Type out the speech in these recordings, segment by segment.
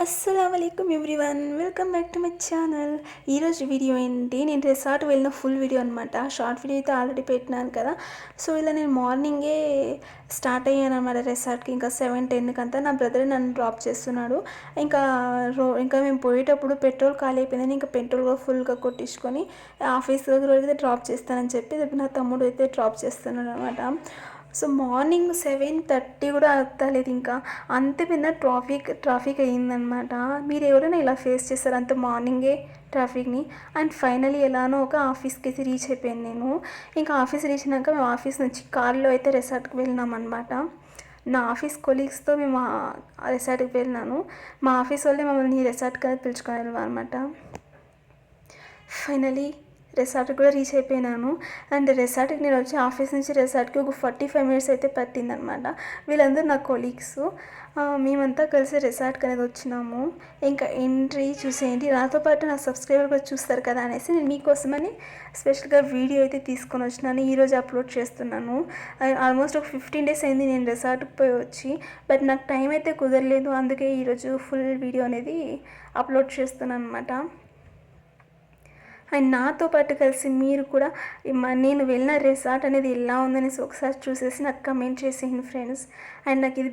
అస్సలాముఅలైకుం everyone, welcome back to my channel. ఈరోజు video ఏంటి, నేను రిసార్ట్ వెళ్ళిన ఫుల్ వీడియో అనమాట. షార్ట్ వీడియో అయితే ఆల్రెడీ పెట్టినాను కదా. సో ఇలా నేను మార్నింగే స్టార్ట్ అయ్యాను అనమాట రిసార్ట్కి. ఇంకా 7-10 అంతా నా బ్రదర్ నన్ను డ్రాప్ చేస్తున్నాడు. ఇంకా మేము పోయేటప్పుడు పెట్రోల్ ఖాళీ అయిపోయిందని ఇంకా పెట్రోల్ కూడా ఫుల్గా కొట్టించుకొని ఆఫీస్ దగ్గర అయితే డ్రాప్ చేస్తానని చెప్పి నా తమ్ముడు అయితే డ్రాప్ చేస్తున్నాడు అనమాట. సో మార్నింగ్ 7:30 కూడా అవుతలేదు, ఇంకా అంత పెద్ద ట్రాఫిక్ అయ్యిందనమాట. మీరు ఎవరైనా ఇలా ఫేస్ చేస్తారు అంత మార్నింగే ట్రాఫిక్ని? అండ్ ఫైనలీ ఎలానో ఒక ఆఫీస్కి అయితే రీచ్ అయిపోయాను నేను. ఇంకా ఆఫీస్ రీచ్ అయినాక మేము ఆఫీస్ నుంచి కార్లో అయితే రిసార్ట్కి వెళ్ళినాం అనమాట. నా ఆఫీస్ కొలీగ్స్తో మేము రిసార్ట్కి వెళ్ళినాను. మా ఆఫీస్ వాళ్ళే మమ్మల్ని రిసార్ట్కి అయితే పిలుచుకొని వెళ్ళాం అనమాట. ఫైనలీ రిసార్ట్కి కూడా రీచ్ అయిపోయినాను. అండ్ రిసార్ట్కి నేను వచ్చి ఆఫీస్ నుంచి రిసార్ట్కి ఒక 45 మినిట్స్ అయితే పట్టిందనమాట. వీళ్ళందరూ నా కొలీగ్స్. మేమంతా కలిసి రిసార్ట్కి అనేది వచ్చినాము. ఇంకా ఎంట్రీ చూసేయండి, నాతో పాటు నా సబ్స్క్రైబర్ కూడా చూస్తారు కదా అనేసి నేను మీకోసమని స్పెషల్గా వీడియో అయితే తీసుకొని వచ్చినాను. ఈరోజు అప్లోడ్ చేస్తున్నాను. ఆల్మోస్ట్ ఒక 15 డేస్ అయింది నేను రిసార్ట్కి పోయి వచ్చి, బట్ నాకు టైం అయితే కుదరలేదు. అందుకే ఈరోజు ఫుల్ వీడియో అనేది అప్లోడ్ చేస్తున్నాను అనమాట. అండ్ నాతో పాటు కలిసి మీరు కూడా నేను వెళ్ళిన రిసార్ట్ అనేది ఎలా ఉందనేసి ఒకసారి చూసేసి నాకు కమెంట్ చేసేయండి ఫ్రెండ్స్. అండ్ నాకు ఇది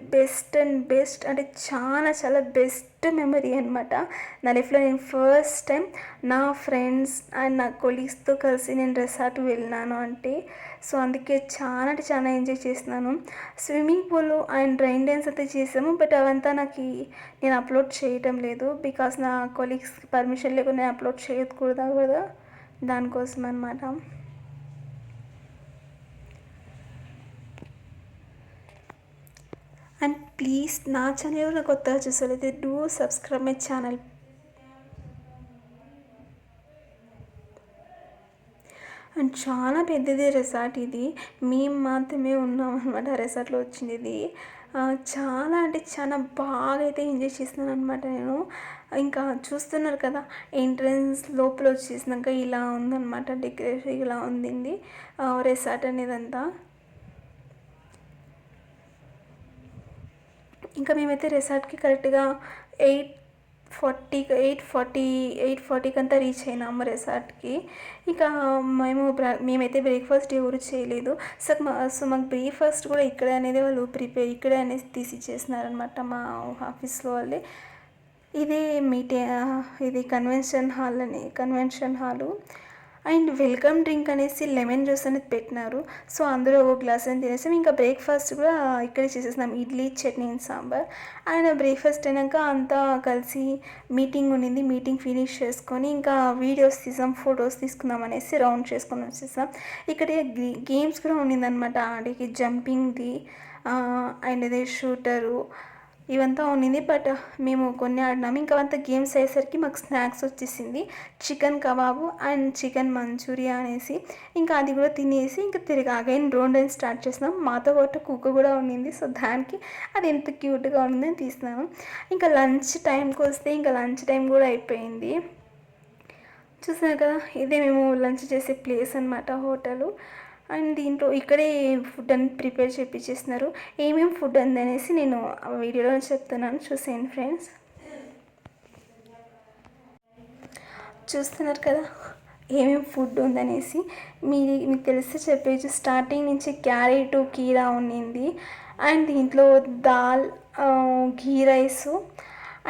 బెస్ట్ అంటే చాలా బెస్ట్ మెమరీ అనమాట. నా లైఫ్లో నేను ఫస్ట్ టైం నా ఫ్రెండ్స్ అండ్ నా కొలీగ్స్తో కలిసి నేను రిసార్ట్కి వెళ్ళినాను అంటే. సో అందుకే చాలా ఎంజాయ్ చేస్తున్నాను. Swimming pool and rain dance అయితే చేసాము, బట్ అవంతా నేను అప్లోడ్ చేయటం లేదు. బికాస్ నా కొలీగ్స్కి పర్మిషన్ లేకుండా నేను అప్లోడ్ చేయకూడదా కదా, దానికోసం అనమాట. అండ్ ప్లీజ్ నా ఛానల్ నాకు కొత్తగా చూసేది do subscribe my channel. And చాలా పెద్దది రిసార్ట్ ఇది. మేము మాత్రమే ఉన్నాం అనమాట రిసార్ట్లో వచ్చింది ఇది. చాలా అంటే చాలా బాగా అయితే ఎంజాయ్ చేస్తున్నాను అనమాట నేను. ఇంకా చూస్తున్నారు కదా, ఎంట్రన్స్ లోపల వచ్చేసినాక ఇలా ఉందన్నమాట, డెకరేషన్ ఇలా ఉంది రిసార్ట్ అనేదంతా. ఇంకా మేమైతే రిసార్ట్కి కరెక్ట్గా 8:40 అంతా రీచ్ అయినాము రిసార్ట్కి. ఇక మేమైతే బ్రేక్ఫాస్ట్ ఎవరు చేయలేదు. సో మాకు బ్రేక్ఫాస్ట్ కూడా ఇక్కడే అనేది వాళ్ళు ఇక్కడే అనేది తీసి ఇచ్చేసినారనమాట మా ఆఫీస్లో వాళ్ళే. ఇది convention hall. And welcome drink అనేసి లెమన్ జ్యూస్ అనేది పెట్టినారు. సో అందులో ఒక గ్లాస్ అని తినేసాం. ఇంకా బ్రేక్ఫాస్ట్ కూడా ఇక్కడే చేసేసినాం, ఇడ్లీ చట్నీ సాంబార్. అండ్ బ్రేక్ఫాస్ట్ అయినాక అంతా కలిసి మీటింగ్ ఉండింది. మీటింగ్ ఫినిష్ చేసుకొని ఇంకా వీడియోస్ తీసాం, ఫొటోస్ తీసుకుందాం అనేసి రౌండ్ చేసుకొని వచ్చేసాం. ఇక్కడ గేమ్స్ కూడా ఉండిందనమాట ఆడికి, జంపింగ్ది అండ్ అదే షూటరు ఇవంతా ఉండింది. బట్ మేము కొన్ని ఆడినాము. ఇంకా అంతా గేమ్స్ అయ్యేసరికి మాకు స్నాక్స్ వచ్చేసింది, chicken kebab and chicken manchuria అనేసి. ఇంకా అది కూడా తినేసి ఇంకా తిరిగి అగైన్ రౌండ్ అని స్టార్ట్ చేసినాం. మాతో పాటు కుక్క కూడా ఉండింది. సో దానికి అది ఎంత క్యూట్గా ఉండిందని తీసినాము. ఇంకా లంచ్ టైంకి వస్తే ఇంకా లంచ్ టైం కూడా అయిపోయింది. చూసారు కదా, ఇదే మేము లంచ్ చేసే ప్లేస్ అనమాట, హోటలు. అండ్ దీంట్లో ఇక్కడే ఫుడ్ అనేది ప్రిపేర్ చేయించేస్తున్నారు. ఏమేమి ఫుడ్ ఉందనేసి నేను వీడియోలో చెప్తున్నాను, చూసేయండి ఫ్రెండ్స్. చూస్తున్నారు కదా ఏమేమి ఫుడ్ ఉందనేసి. మీకు తెలిస్తే చెప్పేసి స్టార్టింగ్ నుంచి క్యారెట్ కీరా ఉండింది. అండ్ దీంట్లో దాల్, ఘీ రైసు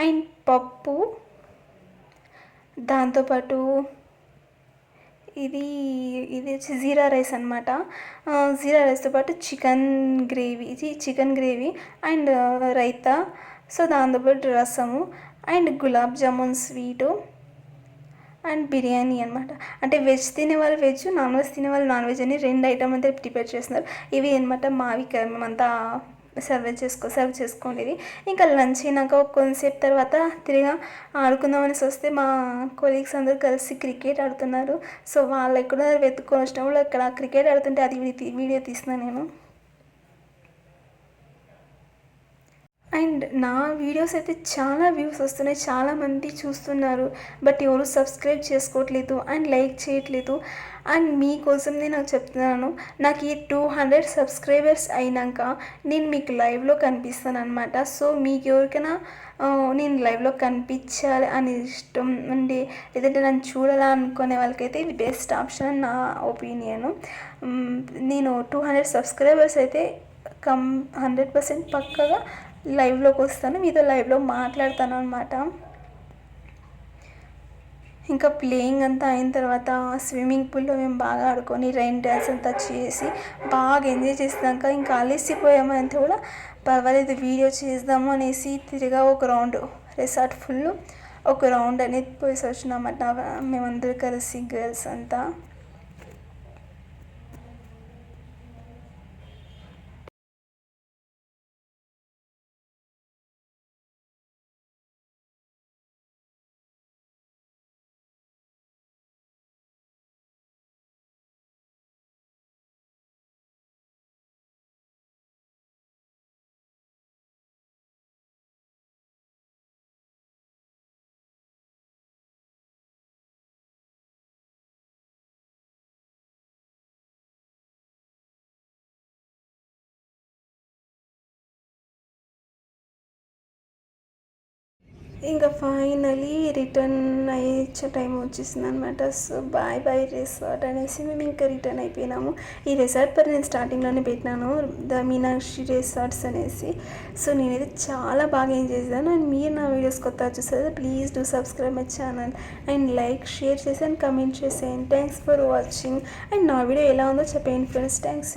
అండ్ పప్పు, దాంతోపాటు ఇది వచ్చి జీరా రైస్ అనమాట. జీరా రైస్తో పాటు chicken gravy and raita. So దాంతోపాటు రసము and gulab jamun sweet and biryani అనమాట. అంటే వెజ్ తినేవాళ్ళు వెజ్, నాన్ వెజ్ తినేవాళ్ళు నాన్ వెజ్ అని 2 ఐటమ్ అయితే ప్రిపేర్ చేస్తున్నారు. ఇవి అనమాట మావి మేమంతా సర్వ్ చేసుకోండి. ఇంకా లంచ్ అయినాక కొంతసేపు తర్వాత తిరిగా ఆడుకుందామని వస్తే మా కొలీగ్స్ అందరూ కలిసి క్రికెట్ ఆడుతున్నారు. సో వాళ్ళు ఎక్కడ వెతుక్కొని వచ్చినప్పుడు ఇక్కడ క్రికెట్ ఆడుతుంటే అది వీడియో తీస్తున్నాను నేను. అండ్ నా వీడియోస్ అయితే చాలా వ్యూస్ వస్తున్నాయి, చాలామంది చూస్తున్నారు, బట్ ఎవరు సబ్స్క్రైబ్ చేసుకోవట్లేదు అండ్ లైక్ చేయట్లేదు. అండ్ మీకోసం నేను చెప్తున్నాను, నాకు ఈ 200 సబ్స్క్రైబర్స్ అయినాక నేను మీకు లైవ్లో కనిపిస్తాను అనమాట. సో మీకు ఎవరికైనా నేను లైవ్లో కనిపించాలి అని ఇష్టం ఉండి, లేదంటే నన్ను చూడాలా అనుకునే వాళ్ళకైతే ఇది బెస్ట్ ఆప్షన్ అని నా ఒపీనియను. నేను 200 సబ్స్క్రైబర్స్ అయితే 100% పక్కగా లైవ్లోకి వస్తాను, మీతో లైవ్లో మాట్లాడతాను అనమాట. ఇంకా ప్లేయింగ్ అంతా అయిన తర్వాత స్విమ్మింగ్ పూల్లో మేము బాగా ఆడుకొని రైన్ డ్యాన్స్ అంతా చేసి బాగా ఎంజాయ్ చేసినాక ఇంకా అలసిపోయామంటే కూడా పర్వాలేదు వీడియో చేద్దాము అనేసి తిరిగా ఒక రౌండ్ రిసార్ట్ ఫుల్ ఒక రౌండ్ అనేది పోయేసి వచ్చినామన్నమాట మేమందరూ కలిసి గర్ల్స్ అంతా. ఇంకా ఫైనలీ రిటర్న్ అయ్యే టైం వచ్చేసింది అనమాట. సో బాయ్ బాయ్ రిసార్ట్ అనేసి మేము ఇంకా రిటర్న్ అయిపోయినాము. ఈ రిసార్ట్ పేరు నేను స్టార్టింగ్లోనే పెట్టినాను, ద మీనాక్షి రిసార్ట్స్ అనేసి. సో నేనైతే చాలా బాగా ఎంజాయ్ చేశాను. అండ్ మీరు నా వీడియోస్ కొత్తగా చూస్తే please do subscribe my channel and like share చేసి అండ్ కమెంట్ చేసేయండి. Thanks for watching. అండ్ నా వీడియో ఎలా ఉందో చెప్పండి ఫ్రెండ్స్. థ్యాంక్స్.